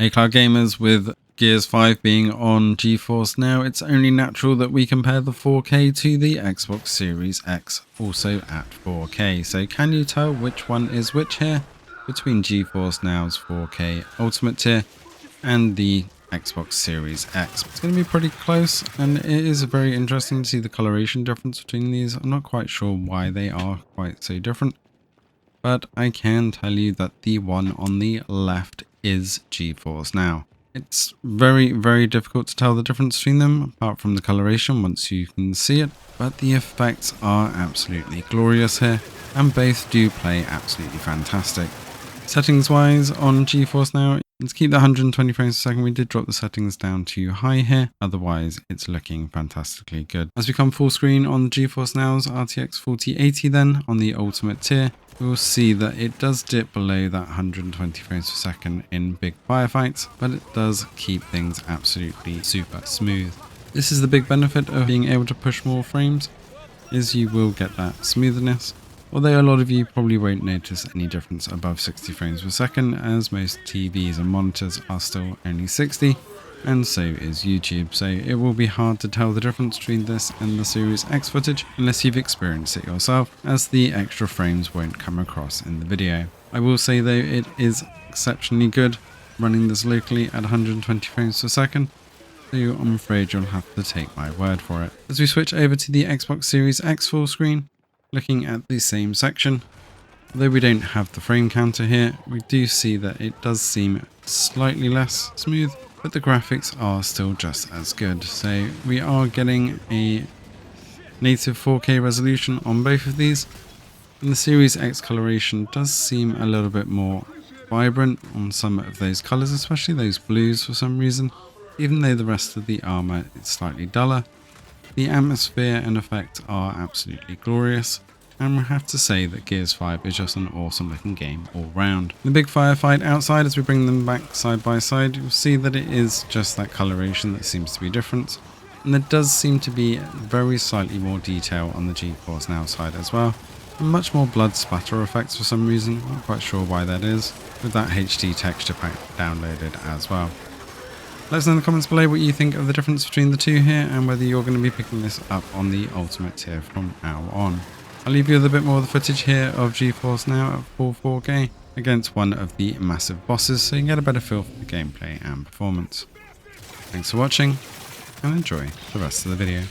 Hey Cloud Gamers, with Gears 5 being on GeForce Now, it's only natural that we compare the 4K to the Xbox Series X, also at 4K. So can you tell which one is which here between GeForce Now's 4K Ultimate tier and the Xbox Series X? It's going to be pretty close, and it is very interesting to see the coloration difference between these. I'm not quite sure why they are quite so different, but I can tell you that the one on the left is GeForce Now. It's very, very difficult to tell the difference between them, apart from the coloration once you can see it, but the effects are absolutely glorious here, and both do play absolutely fantastic. Settings wise on GeForce Now, let's keep the 120 frames per second. We did drop the settings down to high here, otherwise it's looking fantastically good. As we come full screen on the GeForce Now's RTX 4080 then, on the Ultimate tier, we will see that it does dip below that 120 frames per second in big firefights, but it does keep things absolutely super smooth. This is the big benefit of being able to push more frames, is you will get that smoothness, although a lot of you probably won't notice any difference above 60 frames per second, as most TVs and monitors are still only 60, and so is YouTube, so it will be hard to tell the difference between this and the Series X footage unless you've experienced it yourself, as the extra frames won't come across in the video. I will say though, it is exceptionally good running this locally at 120 frames per second, so I'm afraid you'll have to take my word for it. As we switch over to the Xbox Series X full screen, looking at the same section, although we don't have the frame counter here, we do see that it does seem slightly less smooth, but the graphics are still just as good. So we are getting a native 4K resolution on both of these, and the Series X coloration does seem a little bit more vibrant on some of those colors, especially those blues for some reason, even though the rest of the armor is slightly duller. The atmosphere and effects are absolutely glorious, and we have to say that Gears 5 is just an awesome looking game all round. The big firefight outside, as we bring them back side by side, you'll see that it is just that coloration that seems to be different, and there does seem to be very slightly more detail on the GeForce Now side as well, and much more blood splatter effects for some reason. Not quite sure why that is, with that HD texture pack downloaded as well. Let us know in the comments below what you think of the difference between the two here, and whether you're going to be picking this up on the Ultimate tier from now on. I'll leave you with a bit more of the footage here of GeForce Now at full 4K against one of the massive bosses, so you can get a better feel for the gameplay and performance. Thanks for watching, and enjoy the rest of the video.